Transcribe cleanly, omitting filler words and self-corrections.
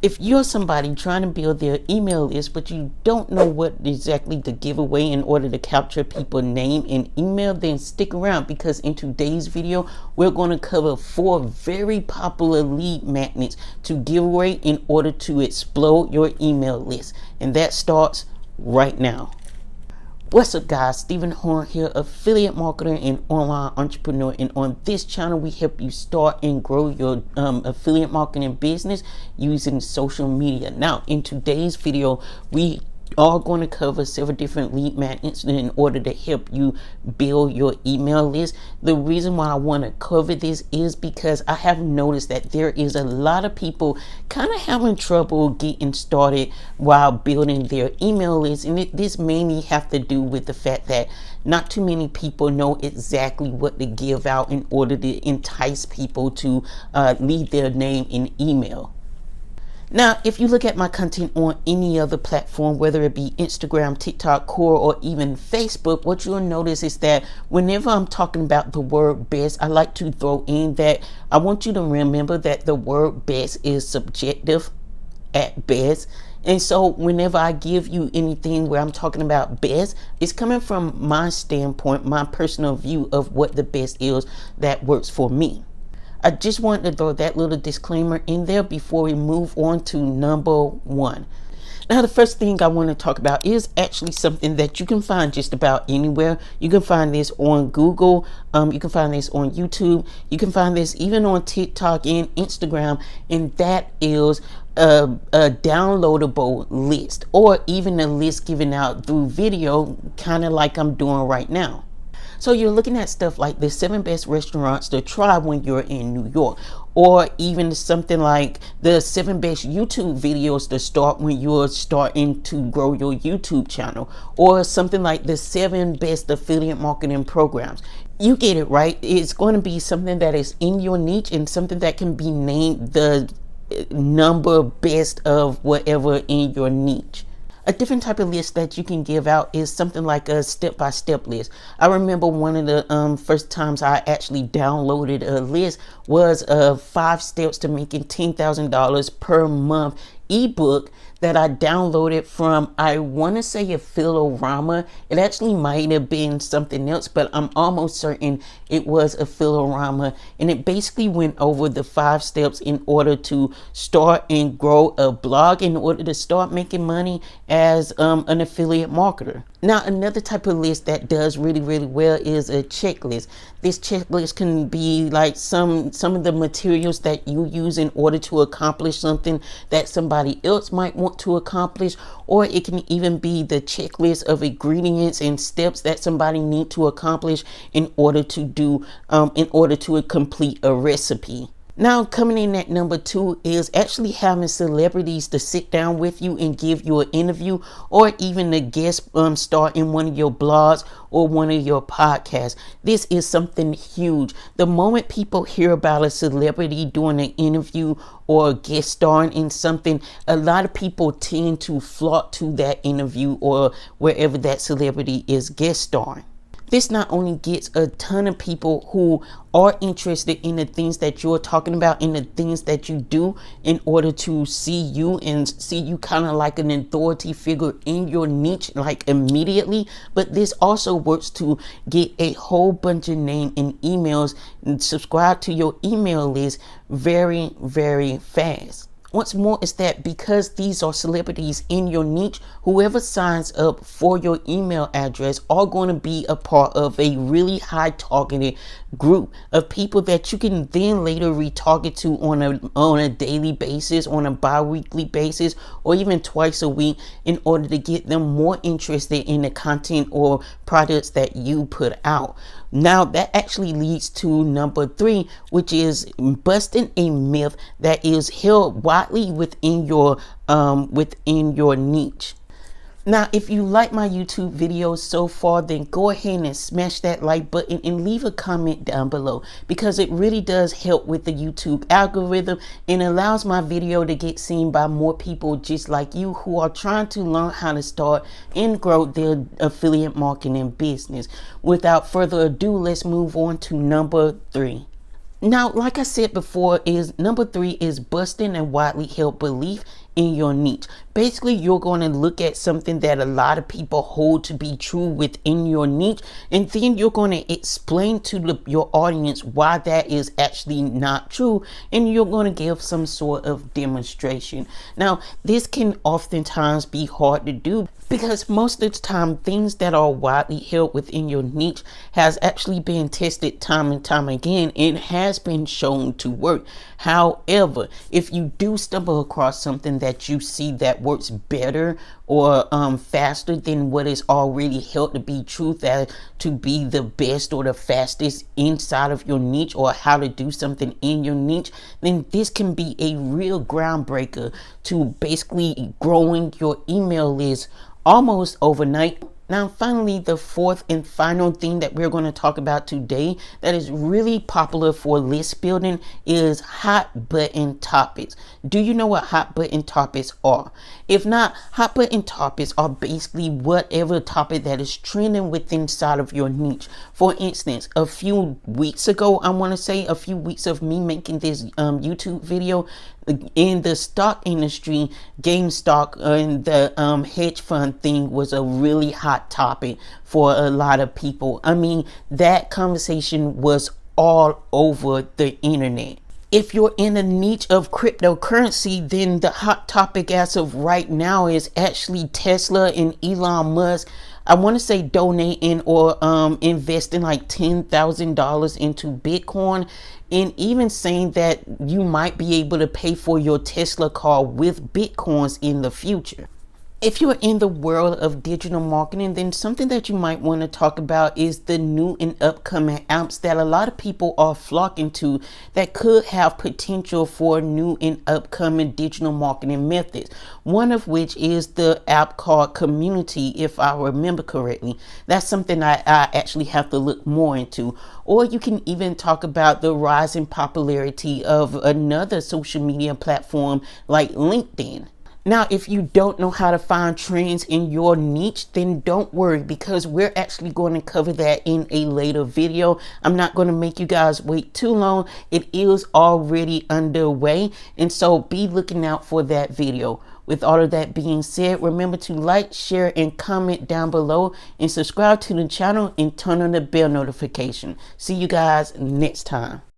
If you're somebody trying to build their email list, but you don't know what exactly to give away in order to capture people's name and email, then stick around, because in today's video, we're going to cover 4 very popular lead magnets to give away in order to explode your email list. And that starts right now. What's up, guys? Stephen Horn here, affiliate marketer and online entrepreneur, and on this channel we help you start and grow your affiliate marketing business using social media. Now in today's video we are going to cover several different lead magnets in order to help you build your email list. The reason why I want to cover this is because I have noticed that there is a lot of people kind of having trouble getting started while building their email list, and this mainly have to do with the fact that not too many people know exactly what to give out in order to entice people to leave their name and email. Now, if you look at my content on any other platform, whether it be Instagram, TikTok, Quora, or even Facebook, what you'll notice is that whenever I'm talking about the word best, I like to throw in that I want you to remember that the word best is subjective at best. And so whenever I give you anything where I'm talking about best, it's coming from my standpoint, my personal view of what the best is that works for me. I just wanted to throw that little disclaimer in there before we move on to number 1. Now, the first thing I want to talk about is actually something that you can find just about anywhere. You can find this on Google, you can find this on YouTube, you can find this even on TikTok and Instagram, and that is a downloadable list, or even a list given out through video, kind of like I'm doing right now. So you're looking at stuff like the 7 best restaurants to try when you're in New York, or even something like the 7 best YouTube videos to start when you're starting to grow your YouTube channel, or something like the 7 best affiliate marketing programs. You get it, right? It's going to be something that is in your niche and something that can be named the number best of whatever in your niche. A different type of list that you can give out is something like a step-by-step list. I remember one of the first times I actually downloaded a list was 5 steps to making $10,000 per month ebook that I downloaded from, I want to say, a Philorama. It actually might have been something else, but I'm almost certain it was a Philorama, and it basically went over the 5 steps in order to start and grow a blog, in order to start making money as an affiliate marketer. Now, another type of list that does really well is a checklist. This checklist can be like some of the materials that you use in order to accomplish something that somebody else might want to accomplish, or it can even be the checklist of ingredients and steps that somebody need to accomplish in order to complete a recipe. Now, coming in at number 2 is actually having celebrities to sit down with you and give you an interview, or even a guest star in one of your blogs or one of your podcasts. This is something huge. The moment people hear about a celebrity doing an interview or a guest starring in something, a lot of people tend to flock to that interview or wherever that celebrity is guest starring. This not only gets a ton of people who are interested in the things that you're talking about and the things that you do in order to see you and see you kind of like an authority figure in your niche, like immediately, but this also works to get a whole bunch of name and emails and subscribe to your email list very fast. What's more is that because these are celebrities in your niche, whoever signs up for your email address are going to be a part of a really high targeted group of people that you can then later retarget to on a daily basis, on a bi-weekly basis, or even twice a week, in order to get them more interested in the content or products that you put out. Now, that actually leads to number 3, which is busting a myth that is held widely within your niche. Now, if you like my YouTube videos so far, then go ahead and smash that like button and leave a comment down below, because it really does help with the YouTube algorithm and allows my video to get seen by more people just like you who are trying to learn how to start and grow their affiliate marketing business. Without further ado, let's move on to number 3. Now, like I said before, number 3 is busting a widely held belief, in your niche. Basically, you're going to look at something that a lot of people hold to be true within your niche, and then you're going to explain to your audience why that is actually not true, and you're going to give some sort of demonstration. Now, this can oftentimes be hard to do because most of the time things that are widely held within your niche has actually been tested time and time again and has been shown to work. However, if you do stumble across something that you see that works better or faster than what is already held to be truth, to be the best or the fastest inside of your niche, or how to do something in your niche, then this can be a real groundbreaker to basically growing your email list almost overnight. Now, finally, the fourth and final thing that we're going to talk about today that is really popular for list building is hot button topics. Do you know what hot button topics are? If not, hot button topics are basically whatever topic that is trending within inside of your niche. For instance, a few weeks ago, I want to say a few weeks of me making this YouTube video, in the stock industry, GameStop and the hedge fund thing was a really hot topic for a lot of people. I mean, that conversation was all over the internet. If you're in a niche of cryptocurrency, then the hot topic as of right now is actually Tesla and Elon Musk. I want to say donating or investing like $10,000 into Bitcoin, and even saying that you might be able to pay for your Tesla car with Bitcoins in the future. If you're in the world of digital marketing, then something that you might want to talk about is the new and upcoming apps that a lot of people are flocking to that could have potential for new and upcoming digital marketing methods. One of which is the app called Community, if I remember correctly. That's something I actually have to look more into. Or you can even talk about the rising popularity of another social media platform like LinkedIn. Now, if you don't know how to find trends in your niche, then don't worry, because we're actually going to cover that in a later video. I'm not going to make you guys wait too long. It is already underway, and so be looking out for that video. With all of that being said, remember to like, share, and comment down below, and subscribe to the channel and turn on the bell notification. See you guys next time.